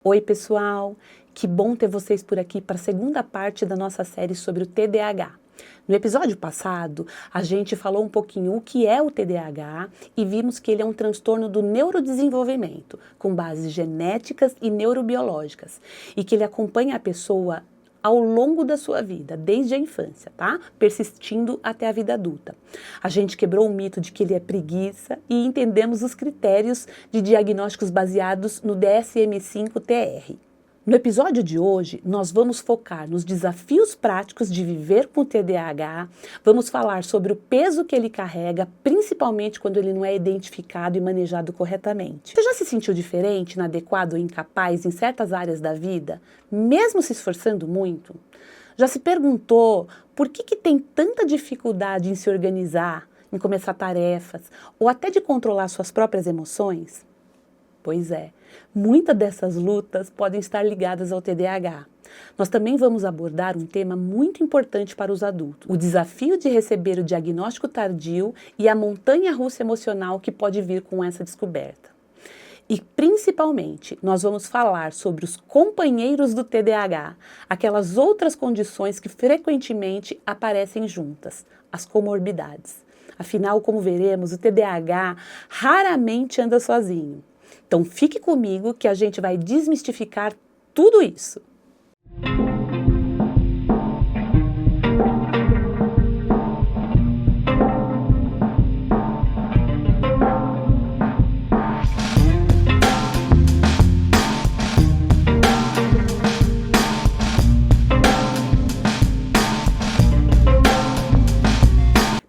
Oi pessoal, que bom ter vocês por aqui para a segunda parte da nossa série sobre o TDAH. No episódio passado, a gente falou um pouquinho o que é o TDAH e vimos que ele é um transtorno do neurodesenvolvimento, com bases genéticas e neurobiológicas, e que ele acompanha a pessoa ao longo da sua vida, desde a infância, tá? Persistindo até a vida adulta. A gente quebrou o mito de que ele é preguiça e entendemos os critérios de diagnósticos baseados no DSM-5-TR. No episódio de hoje, nós vamos focar nos desafios práticos de viver com TDAH, vamos falar sobre o peso que ele carrega, principalmente quando ele não é identificado e manejado corretamente. Você já se sentiu diferente, inadequado ou incapaz em certas áreas da vida, mesmo se esforçando muito? Já se perguntou por que tem tanta dificuldade em se organizar, em começar tarefas, ou até de controlar suas próprias emoções? Pois é, muitas dessas lutas podem estar ligadas ao TDAH. Nós também vamos abordar um tema muito importante para os adultos: o desafio de receber o diagnóstico tardio e a montanha-russa emocional que pode vir com essa descoberta. E, principalmente, nós vamos falar sobre os companheiros do TDAH, aquelas outras condições que frequentemente aparecem juntas, as comorbidades. Afinal, como veremos, o TDAH raramente anda sozinho. Então fique comigo que a gente vai desmistificar tudo isso.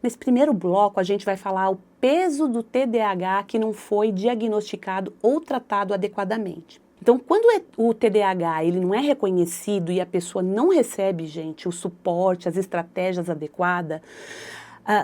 Nesse primeiro bloco, a gente vai falar o peso do TDAH que não foi diagnosticado ou tratado adequadamente. Então, quando o TDAH ele não é reconhecido e a pessoa não recebe, gente, o suporte, as estratégias adequadas,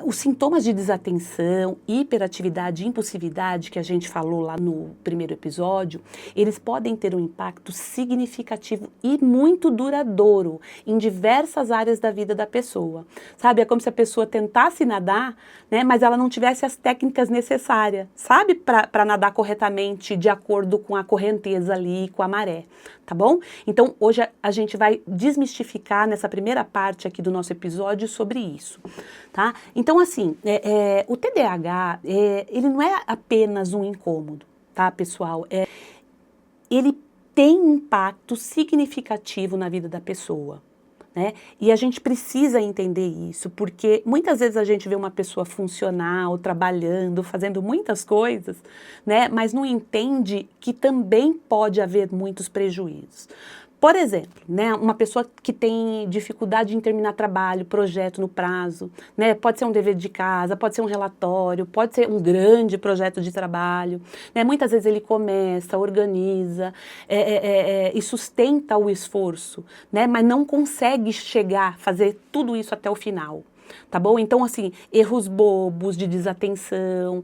os sintomas de desatenção, hiperatividade e impulsividade que a gente falou lá no primeiro episódio, eles podem ter um impacto significativo e muito duradouro em diversas áreas da vida da pessoa. Sabe, é como se a pessoa tentasse nadar, né, mas ela não tivesse as técnicas necessárias, sabe, para nadar corretamente de acordo com a correnteza ali, com a maré, tá bom? Então, hoje a gente vai desmistificar nessa primeira parte aqui do nosso episódio sobre isso, tá? Então, assim, o TDAH, ele não é apenas um incômodo, tá, pessoal? Ele tem um impacto significativo na vida da pessoa, né? E a gente precisa entender isso, porque muitas vezes a gente vê uma pessoa funcional, trabalhando, fazendo muitas coisas, né? Mas não entende que também pode haver muitos prejuízos. Por exemplo, né, uma pessoa que tem dificuldade em terminar trabalho, projeto no prazo, né, pode ser um dever de casa, pode ser um relatório, pode ser um grande projeto de trabalho, né, muitas vezes ele começa, organiza e sustenta o esforço, né, mas não consegue chegar, fazer tudo isso até o final. Tá bom? Então, assim, erros bobos de desatenção,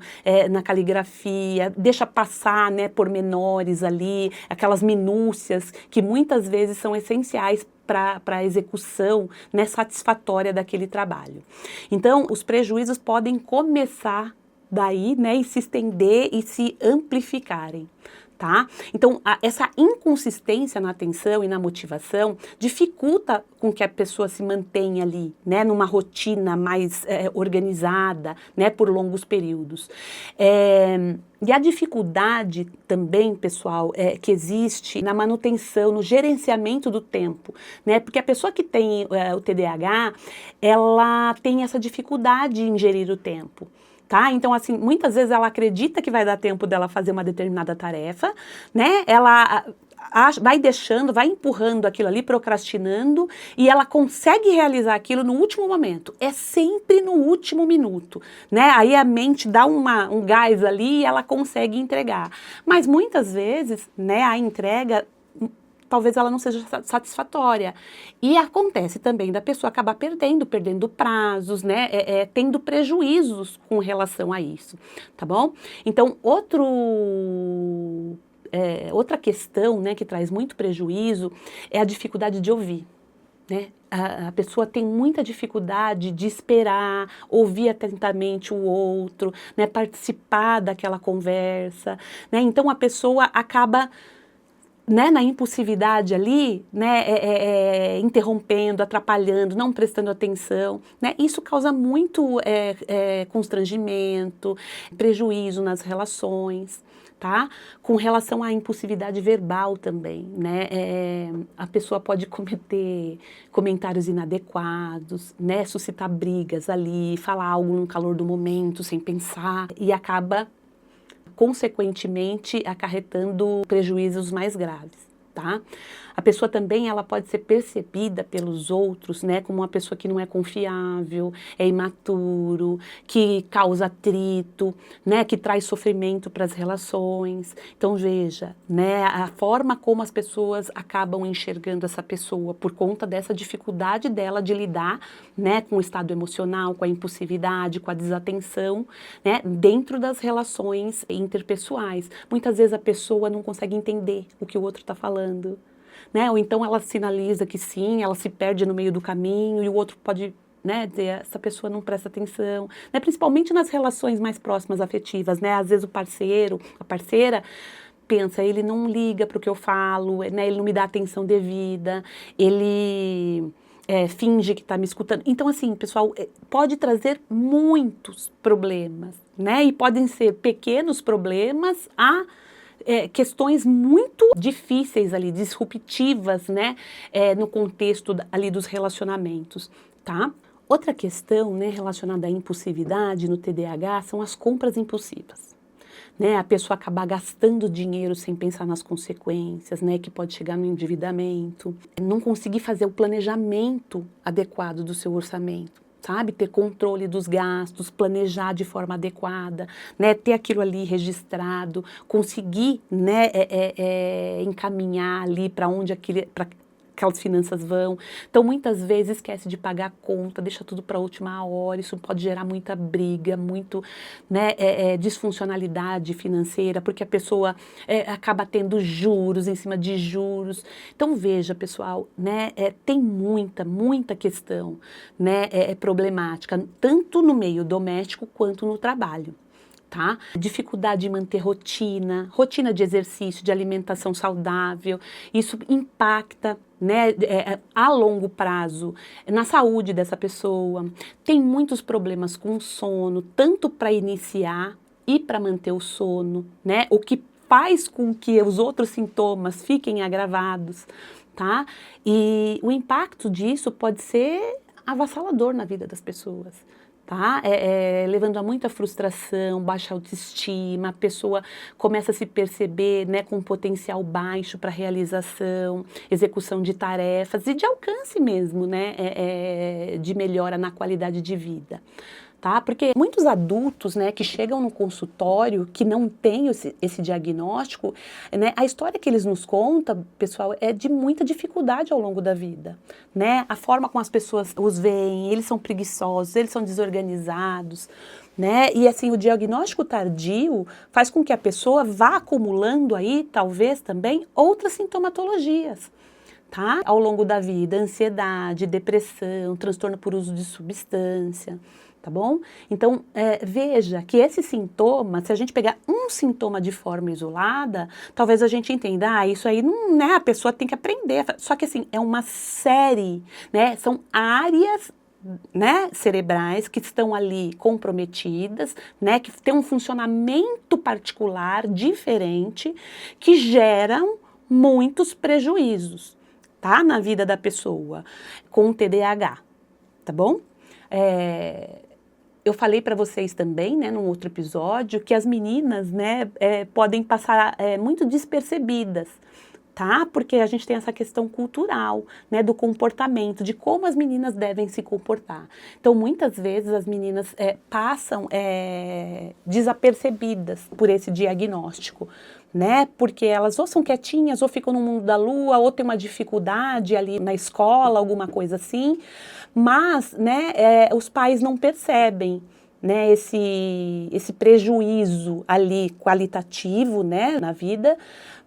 na caligrafia, deixa passar, né, pormenores ali, aquelas minúcias que muitas vezes são essenciais para a execução, né, satisfatória daquele trabalho. Então, os prejuízos podem começar daí, né, e se estender e se amplificarem. Tá? Então, essa inconsistência na atenção e na motivação dificulta com que a pessoa se mantenha ali, né, numa rotina mais organizada, né, por longos períodos. E a dificuldade também, pessoal, que existe na manutenção, no gerenciamento do tempo, né, porque a pessoa que tem o TDAH, ela tem essa dificuldade em gerir o tempo. Tá? Então, assim, muitas vezes ela acredita que vai dar tempo dela fazer uma determinada tarefa, né? Ela vai deixando, vai empurrando aquilo ali, procrastinando, e ela consegue realizar aquilo no último momento. É sempre no último minuto, né? Aí a mente dá um gás ali e ela consegue entregar. Mas muitas vezes, né, a entrega talvez ela não seja satisfatória. E acontece também da pessoa acabar perdendo prazos, né, tendo prejuízos com relação a isso, tá bom? Então, outra questão, né, que traz muito prejuízo é a dificuldade de ouvir. Né? A pessoa tem muita dificuldade de esperar, ouvir atentamente o outro, né, participar daquela conversa, né? Então a pessoa acaba né, na impulsividade ali, né, interrompendo, atrapalhando, não prestando atenção, né, isso causa muito constrangimento, prejuízo nas relações, tá? Com relação à impulsividade verbal também, né, a pessoa pode cometer comentários inadequados, né, suscitar brigas ali, falar algo no calor do momento, sem pensar, e acaba consequentemente acarretando prejuízos mais graves, tá? A pessoa também, ela pode ser percebida pelos outros, né, como uma pessoa que não é confiável, é imaturo, que causa atrito, né, que traz sofrimento para as relações. Então veja, né, a forma como as pessoas acabam enxergando essa pessoa por conta dessa dificuldade dela de lidar, né, com o estado emocional, com a impulsividade, com a desatenção, né, dentro das relações interpessoais. Muitas vezes a pessoa não consegue entender o que o outro está falando, né? Ou então ela sinaliza que sim, ela se perde no meio do caminho e o outro pode, né, dizer, essa pessoa não presta atenção, né? Principalmente nas relações mais próximas afetivas, né? Às vezes o parceiro, a parceira pensa, ele não liga para o que eu falo, né? Ele não me dá atenção devida, ele finge que está me escutando. Então, assim, pessoal, pode trazer muitos problemas, né? E podem ser pequenos problemas a questões muito difíceis ali, disruptivas, né, no contexto ali dos relacionamentos, tá? Outra questão, né, relacionada à impulsividade no TDAH são as compras impulsivas, né? A pessoa acabar gastando dinheiro sem pensar nas consequências, né, que pode chegar no endividamento, não conseguir fazer o planejamento adequado do seu orçamento. Sabe, ter controle dos gastos, planejar de forma adequada, né, ter aquilo ali registrado, conseguir, né, encaminhar ali para onde aquelas finanças vão. Então, muitas vezes esquece de pagar a conta, deixa tudo para a última hora, isso pode gerar muita briga, muito, né, disfuncionalidade financeira, porque a pessoa acaba tendo juros em cima de juros. Então, veja, pessoal, né, tem muita questão, né, problemática, tanto no meio doméstico quanto no trabalho. Tá? Dificuldade de manter rotina de exercício, de alimentação saudável, isso impacta, né, a longo prazo na saúde dessa pessoa. Tem muitos problemas com o sono, tanto para iniciar e para manter o sono, né, o que faz com que os outros sintomas fiquem agravados, tá? E o impacto disso pode ser avassalador na vida das pessoas. Tá? Levando a muita frustração, baixa autoestima, a pessoa começa a se perceber, né, com um potencial baixo para realização, execução de tarefas e de alcance mesmo, né, de melhora na qualidade de vida. Tá? Porque muitos adultos, né, que chegam no consultório, que não têm esse diagnóstico, né, a história que eles nos contam, pessoal, é de muita dificuldade ao longo da vida, né? A forma como as pessoas os veem, eles são preguiçosos, eles são desorganizados, né? E assim, o diagnóstico tardio faz com que a pessoa vá acumulando aí, talvez também, outras sintomatologias. Tá? Ao longo da vida, ansiedade, depressão, transtorno por uso de substância, tá bom? Então, veja que esse sintoma, se a gente pegar um sintoma de forma isolada, talvez a gente entenda, isso aí não, né, a pessoa tem que aprender. Só que assim, é uma série, né, são áreas, né, cerebrais que estão ali comprometidas, né, que tem um funcionamento particular, diferente, que geram muitos prejuízos, tá, na vida da pessoa com o TDAH, tá bom? Eu falei para vocês também, né, num outro episódio, que as meninas, né, podem passar muito despercebidas, tá? Porque a gente tem essa questão cultural, né, do comportamento, de como as meninas devem se comportar. Então, muitas vezes as meninas passam desapercebidas por esse diagnóstico, né? Porque elas ou são quietinhas, ou ficam no mundo da lua, ou tem uma dificuldade ali na escola, alguma coisa assim. Mas, né, os pais não percebem, né, esse prejuízo ali qualitativo, né, na vida,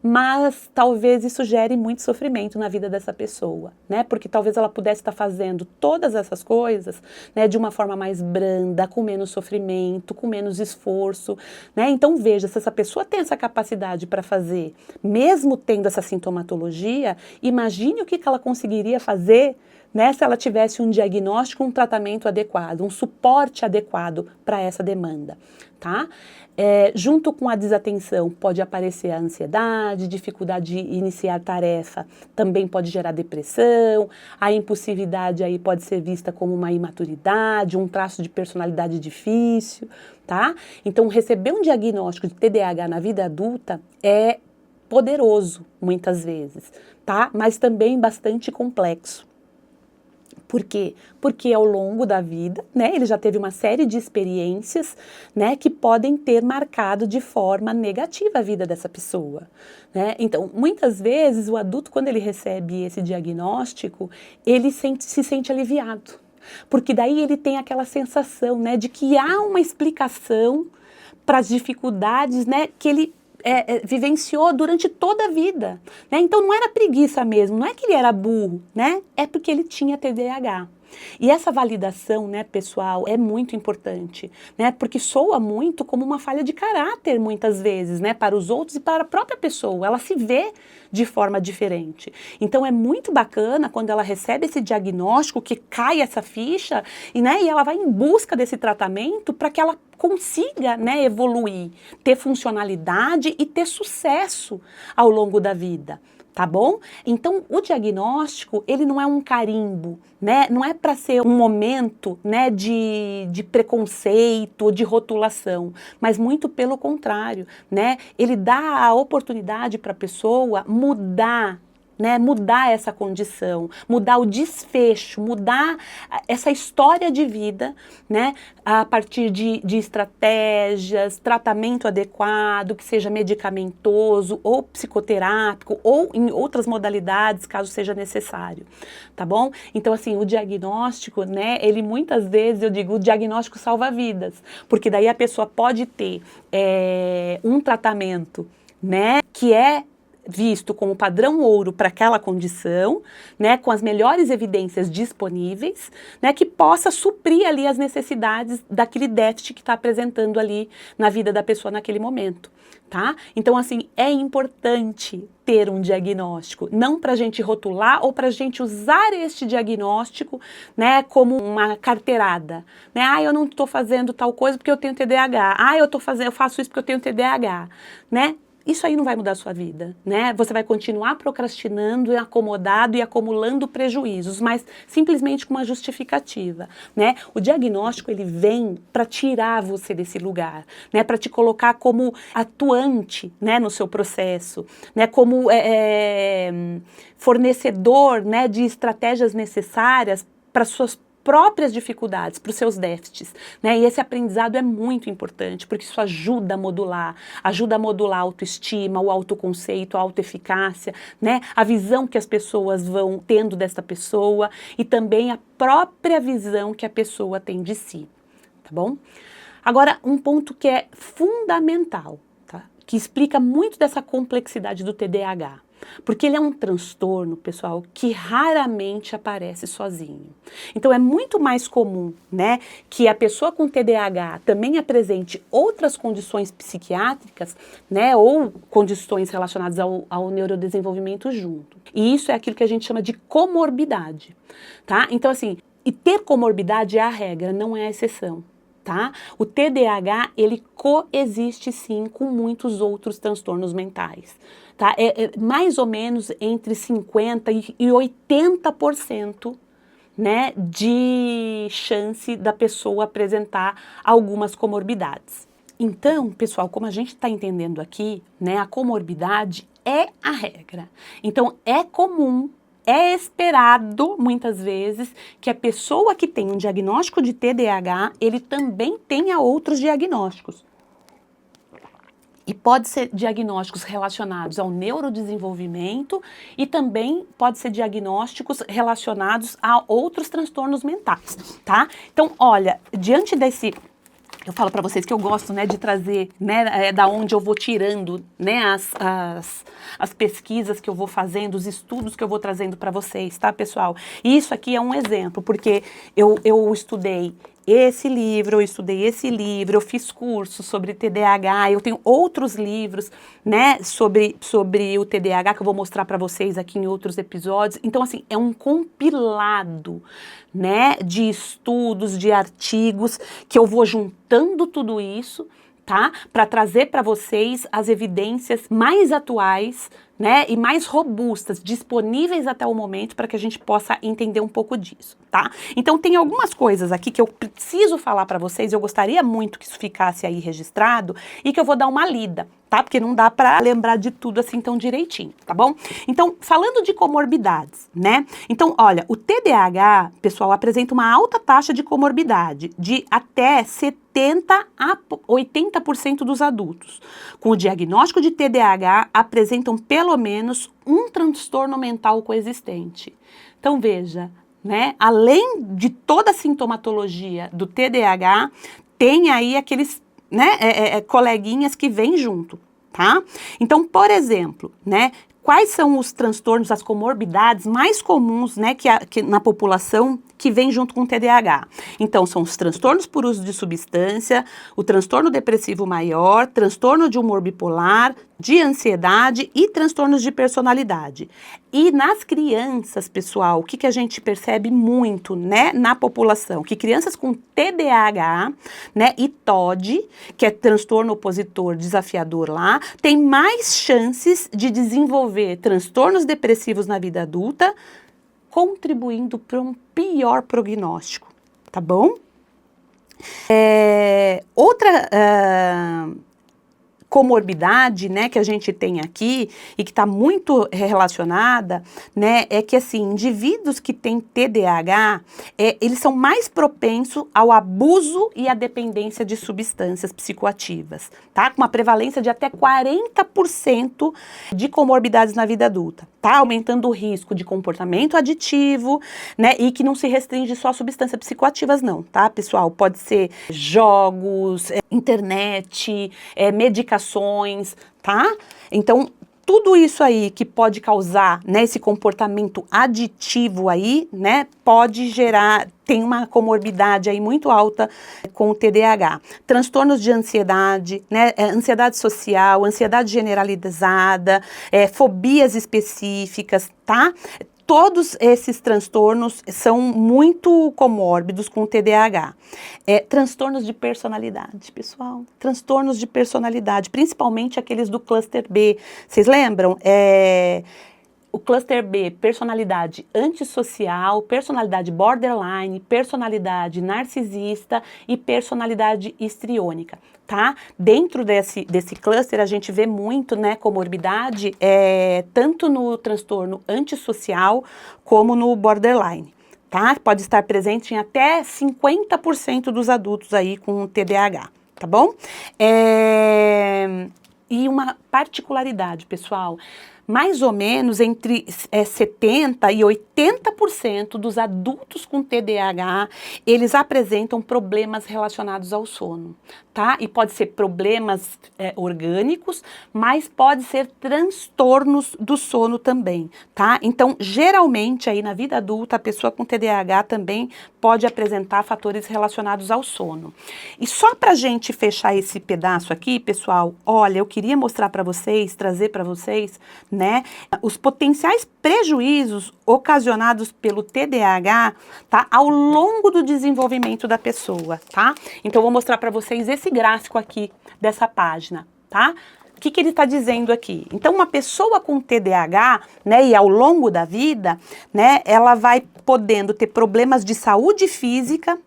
mas talvez isso gere muito sofrimento na vida dessa pessoa, né? Porque talvez ela pudesse estar fazendo todas essas coisas, né, de uma forma mais branda, com menos sofrimento, com menos esforço, né? Então veja, se essa pessoa tem essa capacidade para fazer, mesmo tendo essa sintomatologia, imagine o que ela conseguiria fazer, né, se ela tivesse um diagnóstico, um tratamento adequado, um suporte adequado para essa demanda, tá? Junto com a desatenção pode aparecer a ansiedade, dificuldade de iniciar tarefa, também pode gerar depressão, a impulsividade aí pode ser vista como uma imaturidade, um traço de personalidade difícil, tá? Então receber um diagnóstico de TDAH na vida adulta é poderoso, muitas vezes, tá? Mas também bastante complexo. Por quê? Porque ao longo da vida, né, ele já teve uma série de experiências, né, que podem ter marcado de forma negativa a vida dessa pessoa, né? Então, muitas vezes, o adulto, quando ele recebe esse diagnóstico, ele se sente aliviado, porque daí ele tem aquela sensação, né, de que há uma explicação para as dificuldades, né, que ele vivenciou durante toda a vida, né? Então não era preguiça mesmo, não é que ele era burro, né? É porque ele tinha TDAH. E essa validação, né, pessoal, é muito importante, né? Porque soa muito como uma falha de caráter, muitas vezes, né? Para os outros e para a própria pessoa. Ela se vê de forma diferente. Então é muito bacana quando ela recebe esse diagnóstico, que cai essa ficha, né, e ela vai em busca desse tratamento para que ela consiga, né, evoluir, ter funcionalidade e ter sucesso ao longo da vida. Tá bom? Então, o diagnóstico, ele não é um carimbo, né? Não é para ser um momento, né, de preconceito, de rotulação, mas muito pelo contrário, né? Ele dá a oportunidade para a pessoa mudar, né, mudar essa condição, mudar o desfecho, mudar essa história de vida, né, a partir de estratégias, tratamento adequado, que seja medicamentoso ou psicoterápico ou em outras modalidades, caso seja necessário, tá bom? Então, assim, o diagnóstico, né, ele muitas vezes, eu digo, o diagnóstico salva vidas, porque daí a pessoa pode ter um tratamento, né, que é visto como padrão ouro para aquela condição, né, com as melhores evidências disponíveis, né, que possa suprir ali as necessidades daquele déficit que está apresentando ali na vida da pessoa naquele momento, tá? Então, assim, é importante ter um diagnóstico, não para a gente rotular ou para a gente usar este diagnóstico, né, como uma carteirada, né? Ah, eu não estou fazendo tal coisa porque eu tenho TDAH. Ah, eu faço isso porque eu tenho TDAH, né? Isso aí não vai mudar a sua vida, né? Você vai continuar procrastinando, acomodado e acumulando prejuízos, mas simplesmente com uma justificativa, né? O diagnóstico, ele vem para tirar você desse lugar, né? Para te colocar como atuante, né, no seu processo, né? Como fornecedor, né, de estratégias necessárias para suas próprias dificuldades, para os seus déficits, né? E esse aprendizado é muito importante, porque isso ajuda a modular a autoestima, o autoconceito, a autoeficácia, né? A visão que as pessoas vão tendo dessa pessoa e também a própria visão que a pessoa tem de si, tá bom? Agora, um ponto que é fundamental, tá? Que explica muito dessa complexidade do TDAH. Porque ele é um transtorno, pessoal, que raramente aparece sozinho. Então é muito mais comum, né, que a pessoa com TDAH também apresente outras condições psiquiátricas, né, ou condições relacionadas ao neurodesenvolvimento junto. E isso é aquilo que a gente chama de comorbidade, tá? Então, assim, e ter comorbidade é a regra, não é a exceção. Tá? O TDAH, ele coexiste sim com muitos outros transtornos mentais, tá? É mais ou menos entre 50% e 80%, né, de chance da pessoa apresentar algumas comorbidades. Então, pessoal, como a gente está entendendo aqui, né, a comorbidade é a regra. Então, é comum, é esperado, muitas vezes, que a pessoa que tem um diagnóstico de TDAH, ele também tenha outros diagnósticos. E pode ser diagnósticos relacionados ao neurodesenvolvimento e também pode ser diagnósticos relacionados a outros transtornos mentais, tá? Então, olha, diante Eu falo para vocês que eu gosto, né, de trazer, né, da onde eu vou tirando, né, as pesquisas que eu vou fazendo, os estudos que eu vou trazendo para vocês, tá, pessoal? E isso aqui é um exemplo, porque eu estudei esse livro, eu fiz curso sobre TDAH, eu tenho outros livros, né, sobre o TDAH que eu vou mostrar para vocês aqui em outros episódios. Então, assim, é um compilado, né, de estudos, de artigos, que eu vou juntando tudo isso, tá, para trazer para vocês as evidências mais atuais, né, e mais robustas, disponíveis até o momento, para que a gente possa entender um pouco disso, tá? Então tem algumas coisas aqui que eu preciso falar para vocês, eu gostaria muito que isso ficasse aí registrado e que eu vou dar uma lida, tá? Porque não dá para lembrar de tudo assim tão direitinho, tá bom? Então, falando de comorbidades, né? Então, olha, o TDAH, pessoal, apresenta uma alta taxa de comorbidade, de até 70 a 80% dos adultos com o diagnóstico de TDAH apresentam pelo menos um transtorno mental coexistente. Então, veja, né, além de toda a sintomatologia do TDAH, tem aí aqueles, né, coleguinhas que vêm junto, tá? Então, por exemplo, né, quais são os transtornos, as comorbidades mais comuns, né, que na população que vem junto com o TDAH? Então, são os transtornos por uso de substância, o transtorno depressivo maior, transtorno de humor bipolar, de ansiedade e transtornos de personalidade. E nas crianças, pessoal, o que a gente percebe muito, né, na população? Que crianças com TDAH, né, e TOD, que é transtorno opositor desafiador lá, tem mais chances de desenvolver transtornos depressivos na vida adulta, contribuindo para um pior prognóstico, tá bom? Outra comorbidade, né, que a gente tem aqui e que está muito relacionada, né, é que, assim, indivíduos que têm TDAH, eles são mais propensos ao abuso e à dependência de substâncias psicoativas, tá? Com uma prevalência de até 40% de comorbidades na vida adulta, tá? Aumentando o risco de comportamento aditivo, né, e que não se restringe só a substâncias psicoativas não, tá, pessoal? Pode ser jogos, internet, medicações, tá? Então, tudo isso aí que pode causar, né, esse comportamento aditivo aí, né, pode gerar, tem uma comorbidade aí muito alta com o TDAH. Transtornos de ansiedade, né, ansiedade social, ansiedade generalizada, fobias específicas, tá? Todos esses transtornos são muito comórbidos com o TDAH. Transtornos de personalidade, pessoal. Transtornos de personalidade, principalmente aqueles do cluster B. Vocês lembram? O cluster B, personalidade antissocial, personalidade borderline, personalidade narcisista e personalidade histriônica, tá? Dentro desse cluster a gente vê muito, né, comorbidade, tanto no transtorno antissocial como no borderline, tá? Pode estar presente em até 50% dos adultos aí com TDAH, tá bom? E uma particularidade, pessoal, mais ou menos entre 70% e 80% dos adultos com TDAH, eles apresentam problemas relacionados ao sono, tá? E pode ser problemas orgânicos, mas pode ser transtornos do sono também, tá? Então, geralmente aí na vida adulta, a pessoa com TDAH também pode apresentar fatores relacionados ao sono. E só pra gente fechar esse pedaço aqui, pessoal, olha, eu queria mostrar para vocês, trazer para vocês, né, os potenciais prejuízos ocasionados pelo TDAH, tá, ao longo do desenvolvimento da pessoa, tá? Então, eu vou mostrar para vocês esse gráfico aqui dessa página, tá? O que ele está dizendo aqui? Então, uma pessoa com TDAH, né, e ao longo da vida, né, ela vai podendo ter problemas de saúde física,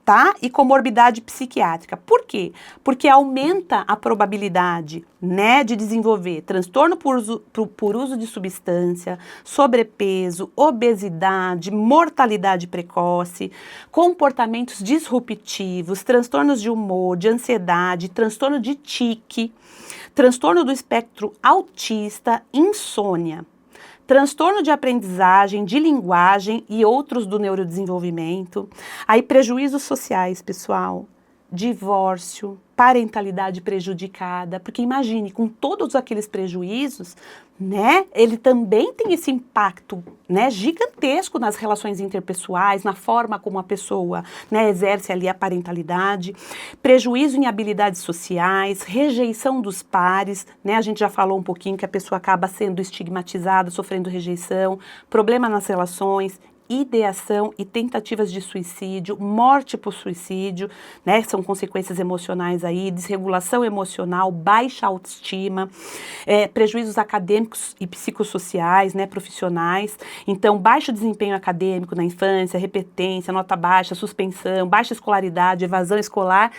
tá? E comorbidade psiquiátrica. Por quê? Porque aumenta a probabilidade, né, de desenvolver transtorno por uso de substância, sobrepeso, obesidade, mortalidade precoce, comportamentos disruptivos, transtornos de humor, de ansiedade, transtorno de tique, transtorno do espectro autista, insônia, transtorno de aprendizagem, de linguagem e outros do neurodesenvolvimento. Aí prejuízos sociais, pessoal. divórcio, parentalidade prejudicada, porque imagine, com todos aqueles prejuízos, né, ele também tem esse impacto, né, gigantesco nas relações interpessoais, na forma como a pessoa, né, exerce ali a parentalidade, prejuízo em habilidades sociais, rejeição dos pares, né, a gente já falou um pouquinho que a pessoa acaba sendo estigmatizada, sofrendo rejeição, problema nas relações, ideação e tentativas de suicídio, morte por suicídio, né, são consequências emocionais aí, desregulação emocional, baixa autoestima, prejuízos acadêmicos e psicossociais, né, profissionais, então baixo desempenho acadêmico na infância, repetência, nota baixa, suspensão, baixa escolaridade, evasão escolar,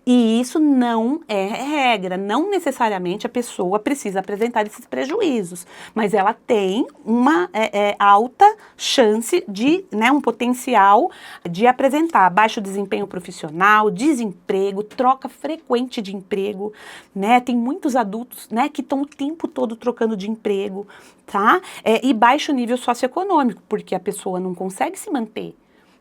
e isso não é regra, não necessariamente a pessoa precisa apresentar esses prejuízos, mas ela tem uma alta chance de, né, um potencial de apresentar baixo desempenho profissional, desemprego, troca frequente de emprego, né, tem muitos adultos, né, que estão o tempo todo trocando de emprego, tá, e baixo nível socioeconômico, porque a pessoa não consegue se manter,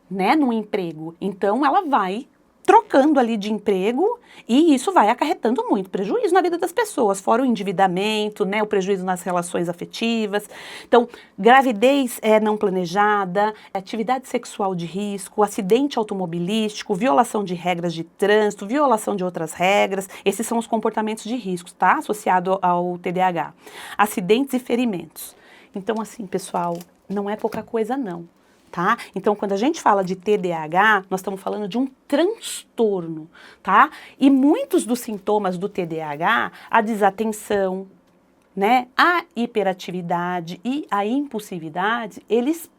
né, num emprego, então ela vai trocando ali de emprego e isso vai acarretando muito prejuízo na vida das pessoas, fora o endividamento, né, o prejuízo nas relações afetivas. Então, gravidez não planejada, atividade sexual de risco, acidente automobilístico, violação de regras de trânsito, violação de outras regras, esses são os comportamentos de risco, tá? Associado ao TDAH. Acidentes e ferimentos. Então, assim, pessoal, não é pouca coisa não. Tá? Então, quando a gente fala de TDAH, nós estamos falando de um transtorno, tá? E muitos dos sintomas do TDAH, a desatenção, né, a hiperatividade e a impulsividade, eles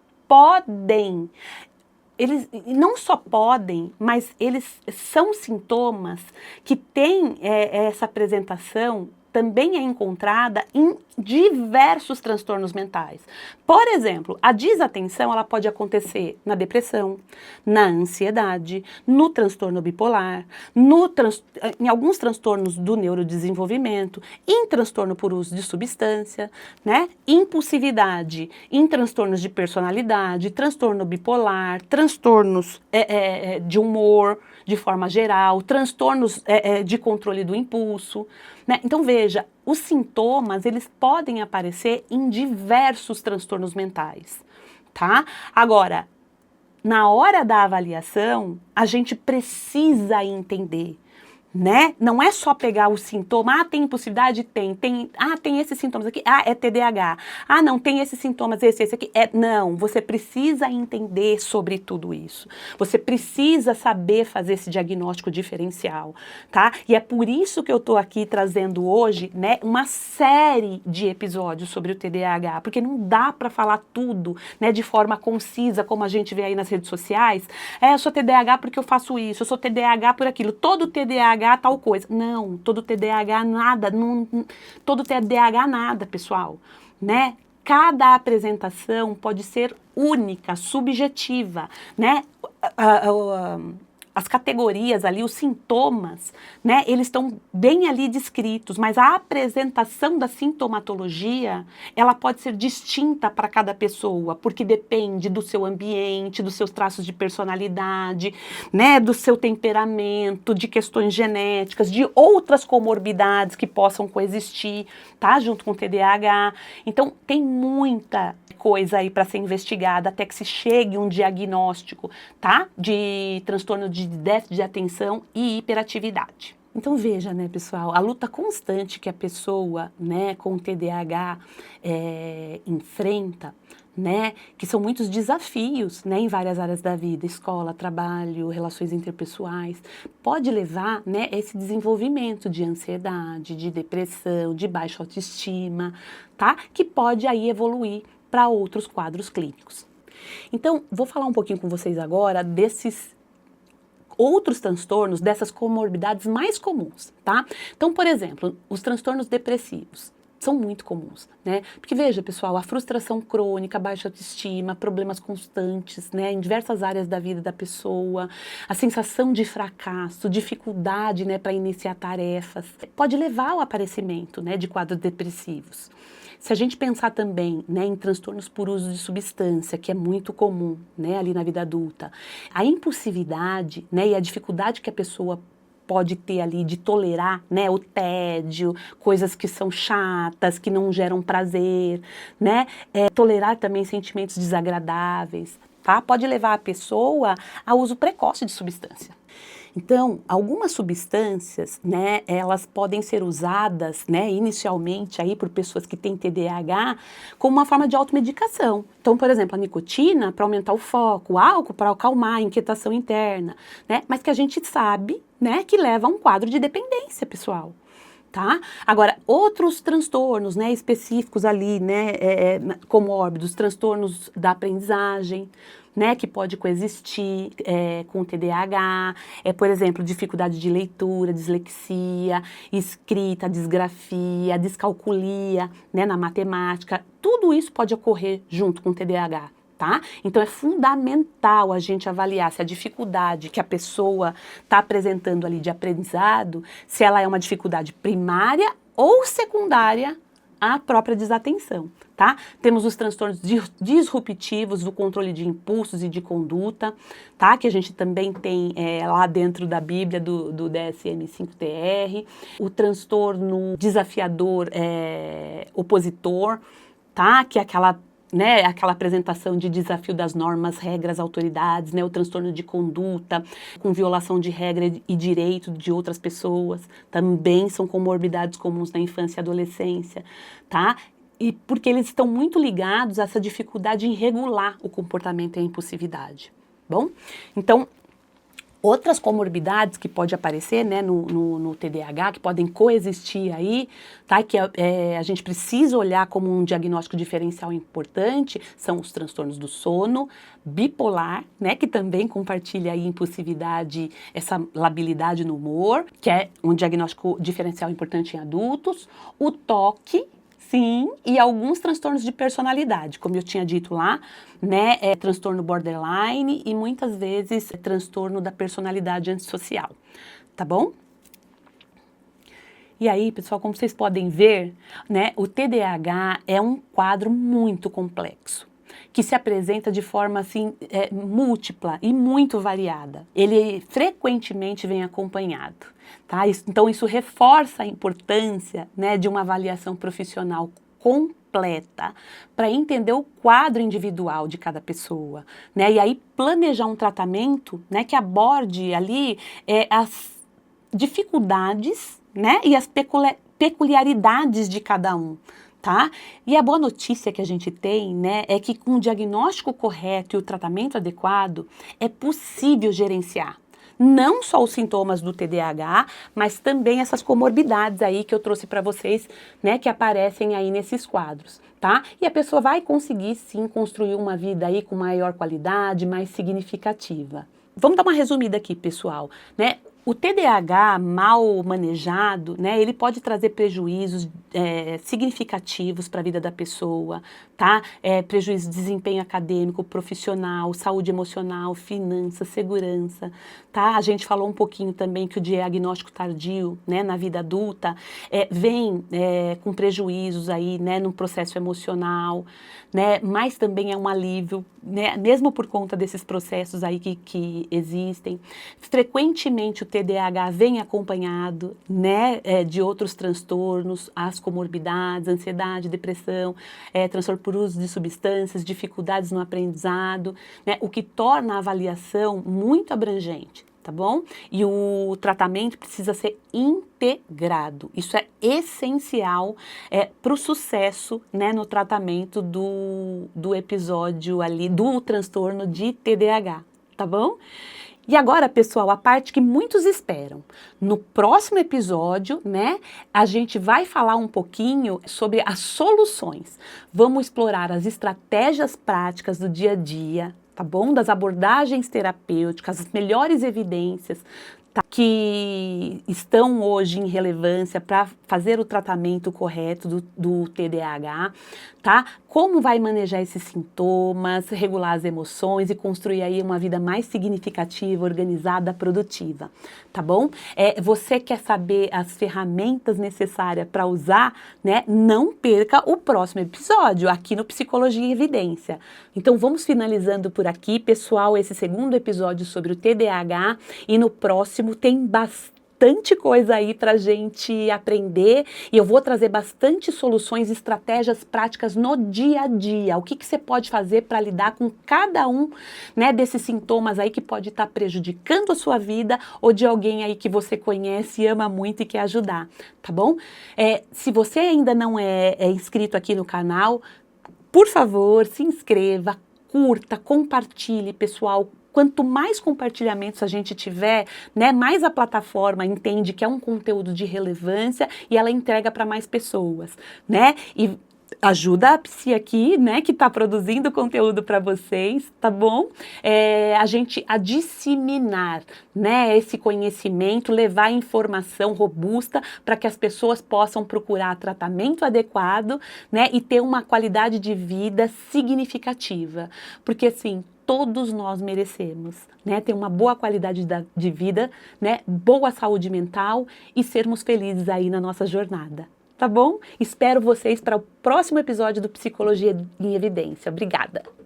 não só podem, mas eles são sintomas que têm essa apresentação também é encontrada em diversos transtornos mentais. Por exemplo, a desatenção ela pode acontecer na depressão, na ansiedade, no transtorno bipolar, em alguns transtornos do neurodesenvolvimento, em transtorno por uso de substância, né? Impulsividade, em transtornos de personalidade, transtorno bipolar, transtornos de humor, de forma geral, transtornos de controle do impulso, né? Então veja, os sintomas eles podem aparecer em diversos transtornos mentais, tá? Agora, na hora da avaliação, a gente precisa entender, né? Não é só pegar o sintoma, tem impulsividade? Tem, tem esses sintomas aqui, é TDAH, não, tem esses sintomas, esse aqui, não, você precisa entender sobre tudo isso, você precisa saber fazer esse diagnóstico diferencial, tá? E é por isso que eu tô aqui trazendo hoje, né, uma série de episódios sobre o TDAH, porque não dá para falar tudo, né, de forma concisa, como a gente vê aí nas redes sociais, eu sou TDAH porque eu faço isso, eu sou TDAH por aquilo, todo TDAH tal coisa. Não, todo TDAH nada, todo TDAH nada, pessoal, né? Cada apresentação pode ser única, subjetiva, né? As categorias ali, os sintomas, né, eles estão bem ali descritos, mas a apresentação da sintomatologia, ela pode ser distinta para cada pessoa, porque depende do seu ambiente, dos seus traços de personalidade, né, do seu temperamento, de questões genéticas, de outras comorbidades que possam coexistir, tá, junto com o TDAH. Então, tem muita coisa aí para ser investigada até que se chegue um diagnóstico, tá, de transtorno de déficit de atenção e hiperatividade. Então veja, né, pessoal, a luta constante que a pessoa, né, com TDAH enfrenta, né, que são muitos desafios, né, em várias áreas da vida, escola, trabalho, relações interpessoais, pode levar, né, a esse desenvolvimento de ansiedade, de depressão, de baixa autoestima, tá, que pode aí evoluir para outros quadros clínicos. Então, vou falar um pouquinho com vocês agora desses outros transtornos, dessas comorbidades mais comuns, tá? Então, por exemplo, os transtornos depressivos são muito comuns, né? Porque veja, pessoal, a frustração crônica, baixa autoestima, problemas constantes, né, em diversas áreas da vida da pessoa, a sensação de fracasso, dificuldade, né, para iniciar tarefas, pode levar ao aparecimento, né, de quadros depressivos. Se a gente pensar também, né, em transtornos por uso de substância, que é muito comum, né, ali na vida adulta, a impulsividade, né, e a dificuldade que a pessoa pode ter ali de tolerar, né, o tédio, coisas que são chatas, que não geram prazer, né, tolerar também sentimentos desagradáveis, tá? Pode levar a pessoa ao uso precoce de substância. Então, algumas substâncias, né, elas podem ser usadas, né, inicialmente aí por pessoas que têm TDAH como uma forma de automedicação. Então, por exemplo, a nicotina para aumentar o foco, o álcool para acalmar a inquietação interna, né, mas que a gente sabe, né, que leva a um quadro de dependência, pessoal. Tá? Agora, outros transtornos, né, específicos ali, né, comórbidos, transtornos da aprendizagem, né, que pode coexistir com o TDAH, por exemplo, dificuldade de leitura, dislexia, escrita, disgrafia, descalculia, né, na matemática, tudo isso pode ocorrer junto com o TDAH. Tá? Então é fundamental a gente avaliar se a dificuldade que a pessoa está apresentando ali de aprendizado, se ela é uma dificuldade primária ou secundária à própria desatenção, tá? Temos os transtornos disruptivos do controle de impulsos e de conduta, tá? Que a gente também tem lá dentro da Bíblia do DSM-5-TR, o transtorno desafiador opositor, tá? Que é aquela apresentação de desafio das normas, regras, autoridades, né, o transtorno de conduta, com violação de regra e direito de outras pessoas, também são comorbidades comuns na infância e adolescência, tá? E porque eles estão muito ligados a essa dificuldade em regular o comportamento e a impulsividade, bom? Então, outras comorbidades que pode aparecer, né, no TDAH, que podem coexistir aí, tá, que a gente precisa olhar como um diagnóstico diferencial importante, são os transtornos do sono, bipolar, né, que também compartilha aí impulsividade, essa labilidade no humor, que é um diagnóstico diferencial importante em adultos, o toque, sim, e alguns transtornos de personalidade, como eu tinha dito lá, né, transtorno borderline e muitas vezes transtorno da personalidade antissocial, tá bom? E aí, pessoal, como vocês podem ver, né, o TDAH é um quadro muito complexo, que se apresenta de forma assim múltipla e muito variada. Ele frequentemente vem acompanhado, tá? Então isso reforça a importância, né, de uma avaliação profissional completa para entender o quadro individual de cada pessoa, né? E aí planejar um tratamento, né, que aborde ali as dificuldades, né, e as peculiaridades de cada um. Tá? E a boa notícia que a gente tem, né, é que com o diagnóstico correto e o tratamento adequado, é possível gerenciar não só os sintomas do TDAH, mas também essas comorbidades aí que eu trouxe para vocês, né, que aparecem aí nesses quadros, tá? E a pessoa vai conseguir sim construir uma vida aí com maior qualidade, mais significativa. Vamos dar uma resumida aqui, pessoal, né? O TDAH mal manejado, né, ele pode trazer prejuízos significativos para a vida da pessoa, tá? Prejuízo de desempenho acadêmico, profissional, saúde emocional, finanças, segurança, tá? A gente falou um pouquinho também que o diagnóstico tardio, né, na vida adulta, vem com prejuízos aí, né, no processo emocional, né? Mas também é um alívio, né, mesmo por conta desses processos aí que existem. Frequentemente o TDAH vem acompanhado, né, de outros transtornos, as comorbidades, ansiedade, depressão, transtorno por uso de substâncias, dificuldades no aprendizado, né, o que torna a avaliação muito abrangente, tá bom? E o tratamento precisa ser integrado. Isso é essencial para o sucesso, né, no tratamento do episódio ali, do transtorno de TDAH, tá bom? E agora, pessoal, a parte que muitos esperam. No próximo episódio, né, a gente vai falar um pouquinho sobre as soluções. Vamos explorar as estratégias práticas do dia a dia, tá bom? Das abordagens terapêuticas, as melhores evidências, tá, que estão hoje em relevância para fazer o tratamento correto do TDAH, tá? Como vai manejar esses sintomas, regular as emoções e construir aí uma vida mais significativa, organizada, produtiva, tá bom? Você quer saber as ferramentas necessárias para usar, né? Não perca o próximo episódio aqui no Psicologia e Evidência. Então vamos finalizando por aqui, pessoal, esse segundo episódio sobre o TDAH e no próximo tem bastante bastante coisa aí pra gente aprender e eu vou trazer bastante soluções, estratégias práticas no dia a dia. O que que você pode fazer para lidar com cada um, né, desses sintomas aí que pode estar prejudicando a sua vida ou de alguém aí que você conhece, ama muito e quer ajudar, tá bom? Se você ainda não é inscrito aqui no canal, por favor, se inscreva, curta, compartilhe, pessoal. Quanto mais compartilhamentos a gente tiver, né, mais a plataforma entende que é um conteúdo de relevância e ela entrega para mais pessoas, né? E ajuda a Psi aqui, né, que está produzindo conteúdo para vocês, tá bom? A gente a disseminar, né, esse conhecimento, levar informação robusta para que as pessoas possam procurar tratamento adequado, né, e ter uma qualidade de vida significativa, porque assim, todos nós merecemos, né, ter uma boa qualidade de vida, né, boa saúde mental e sermos felizes aí na nossa jornada. Tá bom? Espero vocês para o próximo episódio do Psicologia em Evidência. Obrigada!